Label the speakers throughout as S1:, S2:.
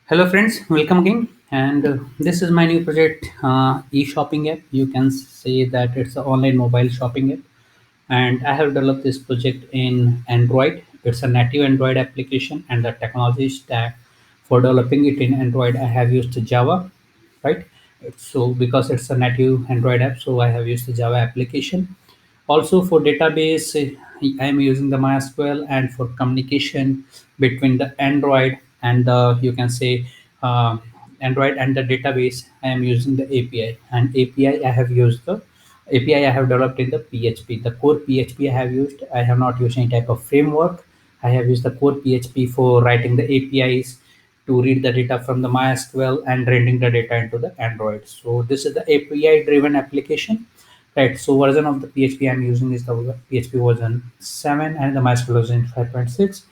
S1: Hello friends, welcome again. And this is my new project, e-shopping app. You can say that it's an online mobile shopping app. And I have developed this project in Android. It's a native Android application, and the technology stack for developing it in Android, I have used Java, right? So because it's a native Android app, so I have used the Java application. Also for database, I am using the MySQL, and for communication between the Android and the, you can say, uh, Android and the database, I am using the API. And API I have used the API I have developed in the PHP. The core PHP I have used. I have not used any type of framework. I have used the core PHP for writing the APIs to read the data from the MySQL and rendering the data into the Android. So this is the API driven application. Right, so version of the PHP I'm using is the PHP version 7 and the MySQL version 5.6.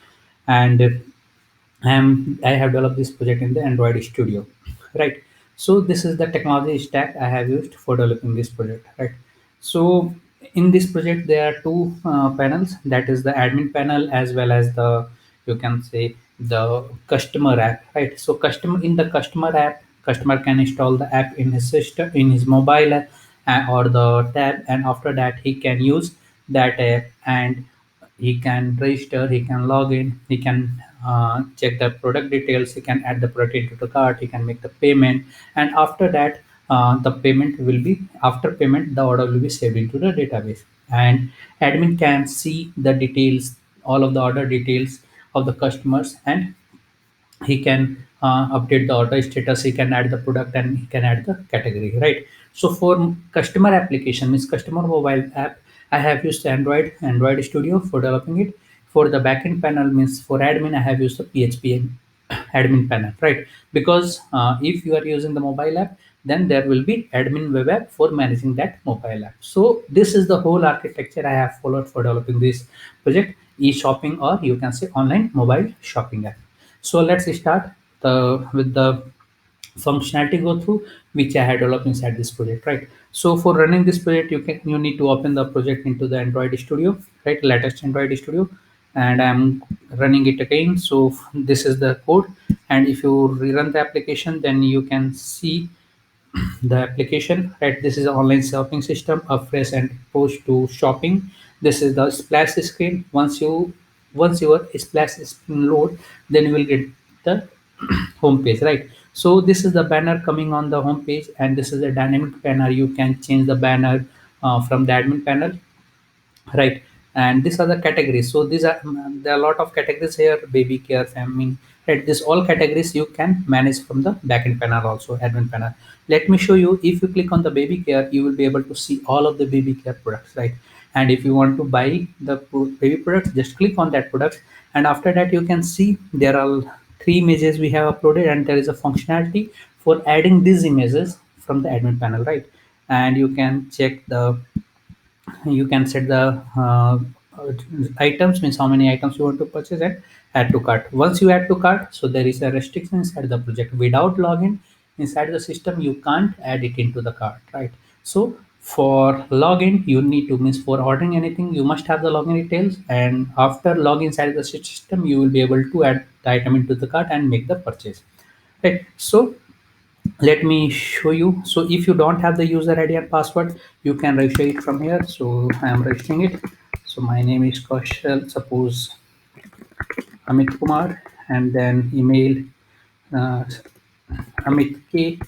S1: And I have developed this project in the Android Studio. Right, so this is the technology stack I have used for developing this project. Right, so in this project there are two panels, that is the admin panel as well as the, you can say, the customer app. Right, so customer, in the customer app, customer can install the app in his system, in his mobile app, or the tab, and after that he can use that app, and he can register, he can log in, he can check the product details, he can add the product into the cart, he can make the payment, and after that, the payment will be, after payment the order will be saved into the database, and admin can see the details, all of the order details of the customers, and he can update the order status, he can add the product, and he can add the category. Right, so for customer application, means customer mobile app, I have used Android Studio for developing it. For the backend panel, means for admin, I have used the PHP admin panel. Right, because if you are using the mobile app, then there will be admin web app for managing that mobile app. So this is the whole architecture I have followed for developing this project, e-shopping, or you can say online mobile shopping app. So let's start with the functionality go through which I had developed inside this project. Right, so for running this project, you need to open the project into the Android Studio, right, latest Android Studio, and I'm running it again. So this is the code, and if you rerun the application, then you can see the application. Right, this is an online shopping system, a fresh and post to shopping. This is the splash screen. Once your splash screen load, then you will get the home page. Right, so this is the banner coming on the home page, and this is a dynamic banner. You can change the banner from the admin panel. Right, and these are the categories. So these are, there are a lot of categories here: baby care, family. Right, this all categories you can manage from the backend panel, also admin panel. Let me show you. If you click on the baby care, you will be able to see all of the baby care products. Right, and if you want to buy the baby products, just click on that product, and after that you can see there are three images we have uploaded, and there is a functionality for adding these images from the admin panel. Right, and you can check the, you can set the items, means how many items you want to purchase, and add to cart. Once you add to cart, so there is a restriction inside the project. Without login inside the system, you can't add it into the cart. Right, so for login, you need to, means for ordering anything, you must have the login details, and after login inside the system, you will be able to add the item into the cart and make the purchase. Right, so let me show you. So if you don't have the user ID and password, you can register it from here. So I am registering it. So my name is Kaushal, suppose Amit Kumar, and then email, uh, amitk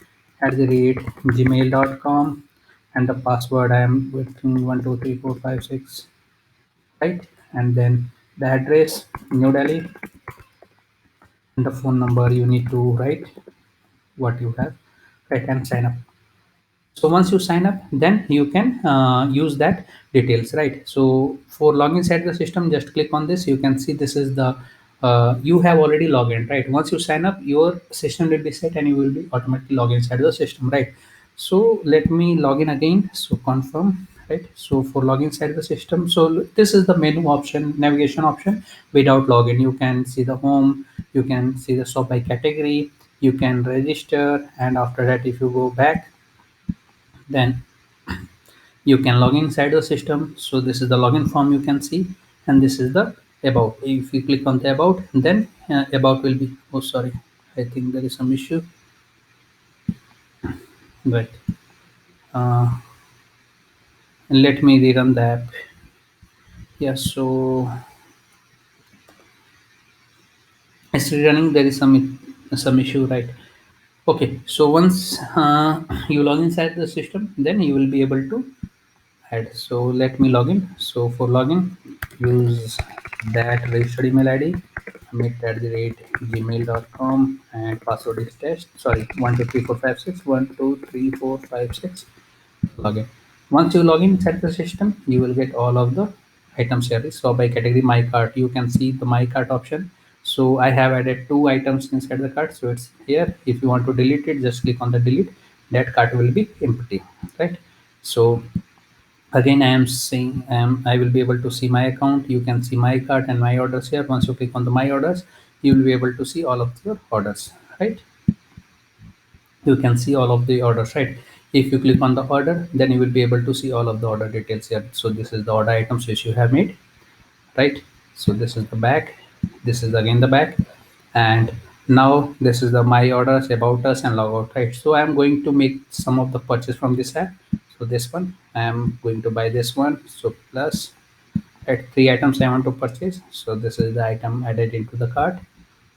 S1: @gmail.com, and the password I am waiting 123456. Right, and then the address, New Delhi, and the phone number you need to write what you have. Right, and sign up. So once you sign up, then you can use that details. Right, so for login inside the system, just click on this. You can see this is the, you have already logged in. Right, once you sign up, your system will be set and you will be automatically log inside the system. Right, so let me log in again. So confirm. Right, so for login inside the system, so this is the menu option, navigation option. Without login, you can see the home, you can see the shop by category, you can register, and after that, if you go back, then you can log inside the system. So this is the login form you can see, and this is the about. If you click on the about, then about will be, oh sorry, I think there is some issue. Right. Uh, Let me rerun the app. Yeah, so it's rerunning. There is some issue, right? Okay, so once you log inside the system, then you will be able to add. So let me log in. So for login, use that registered email ID, amit@gmail.com, and password is test. Sorry, 123456 1234556. Login. Once you log in inside the system, you will get all of the items here. So by category my cart, you can see the my cart option. So I have added two items inside the cart. So it's here. If you want to delete it, just click on the delete. That cart will be empty, right? So again, I am saying I will be able to see my account. You can see my cart and my orders here. Once you click on the my orders, you will be able to see all of your orders, right? You can see all of the orders, right? If you click on the order, then you will be able to see all of the order details here. So this is the order items which you have made, right? So this is the back, this is again the back, and now this is the my orders, about us, and logout, right? So I am going to make some of the purchase from this app. So this one I am going to buy this one. So plus, at three items I want to purchase, so this is the item added into the cart.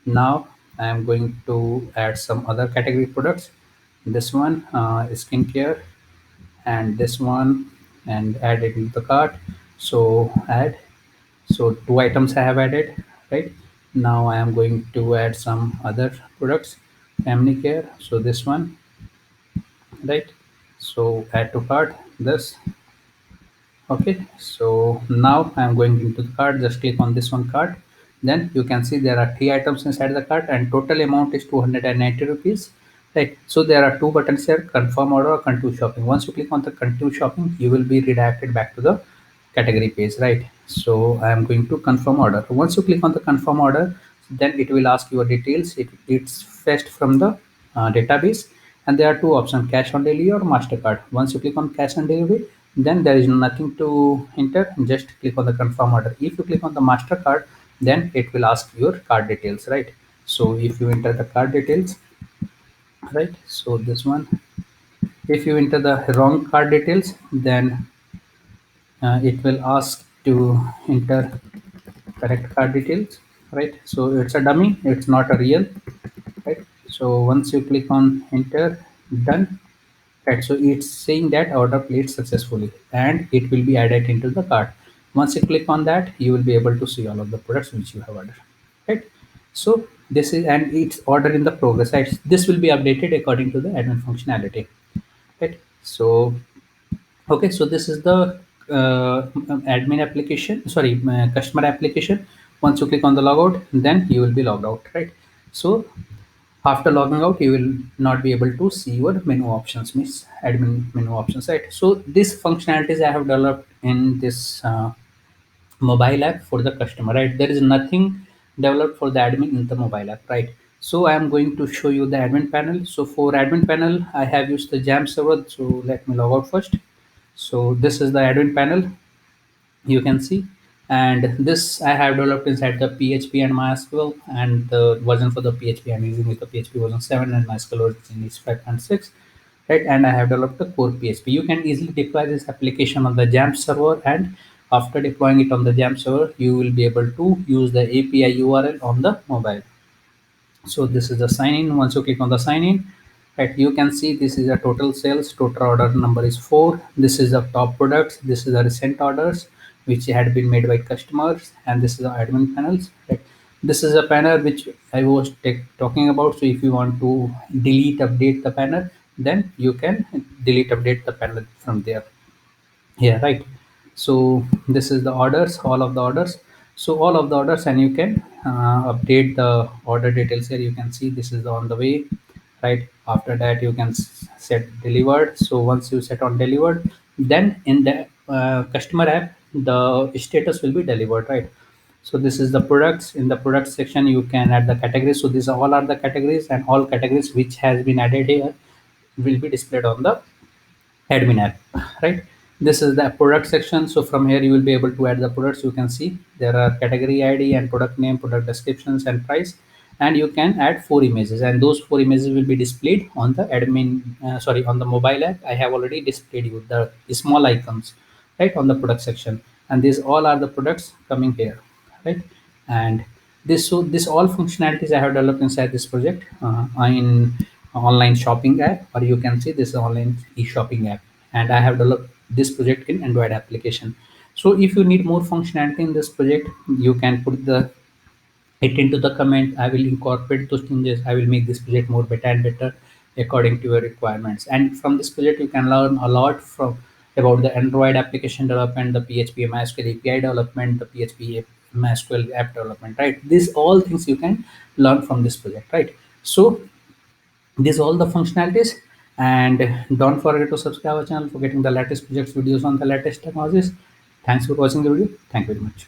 S1: Now I am going to add some other category products. This one, skincare, and this one, and add it into the cart. So add. So two items I have added, right? Now I am going to add some other products, family care. So this one, right? So add to cart this. Okay, so now I'm going into the cart. Just click on this one cart. Then you can see there are three items inside the cart, and total amount is 290 rupees. Right. So there are two buttons here: confirm order or continue shopping. Once you click on the continue shopping, you will be redirected back to the category page. Right. So I am going to confirm order. Once you click on the confirm order, then it will ask your details. It's fetched from the database, and there are two options: cash on delivery or Mastercard. Once you click on cash on delivery, then there is nothing to enter. Just click on the confirm order. If you click on the Mastercard, then it will ask your card details, right? So if you enter the card details, right? So this one, if you enter the wrong card details, then it will ask to enter correct card details, right? So it's a dummy, it's not a real, right? So once you click on enter, done. Right, so it's saying that order placed successfully, and it will be added into the cart. Once you click on that, you will be able to see all of the products which you have ordered. Right. So this is, and it's order in the progress. Right. This will be updated according to the admin functionality. Right. So okay, so this is the admin application. Sorry, customer application. Once you click on the logout, then you will be logged out. Right. So after logging out, you will not be able to see your menu options, means admin menu options, right? So these functionalities I have developed in this mobile app for the customer, right? There is nothing developed for the admin in the mobile app, right? So I am going to show you the admin panel. So for admin panel, I have used the Jam server. So let me log out first. So this is the admin panel, you can see, and this I have developed inside the PHP and MySQL, and the version for the PHP I'm using is the PHP version 7, and MySQL version is 5.6, right? And I have developed the core PHP. You can easily deploy this application on the Jamf server, and after deploying it on the Jamf server, you will be able to use the API URL on the mobile. So this is the sign in. Once you click on the sign in, right, you can see this is a total sales. Total order number is 4. This is the top products. This is the recent orders which had been made by customers, and this is the admin panels. Right. This is a panel which I was talking about. So if you want to delete, update the panel, then you can delete, update the panel from there. Yeah, right. So this is the orders, all of the orders. So all of the orders, and you can update the order details here. You can see this is on the way, right? After that, you can set delivered. So once you set on delivered, then in the customer app, the status will be delivered, right? So this is the products. In the product section, you can add the categories. So these all are the categories, and all categories which has been added here will be displayed on the admin app, right? This is the product section. So from here you will be able to add the products. You can see there are category ID and product name, product descriptions, and price. and you can add 4 images, and those 4 images will be displayed on the on the mobile app. I have already displayed you the small icons, right, on the product section, and these all are the products coming here, right? And this all functionalities I have developed inside this project in online shopping app, or you can see this online e-shopping app, and I have developed this project in Android application. So if you need more functionality in this project, you can put the it into the comment. I will incorporate those changes. I will make this project more better and better according to your requirements. And from this project, you can learn a lot from about the Android application development, the PHP MySQL API development, the PHP MySQL app development, right? These all things you can learn from this project, right? So these all the functionalities, and don't forget to subscribe our channel for getting the latest projects videos on the latest technologies. Thanks for watching the video. Thank you very much.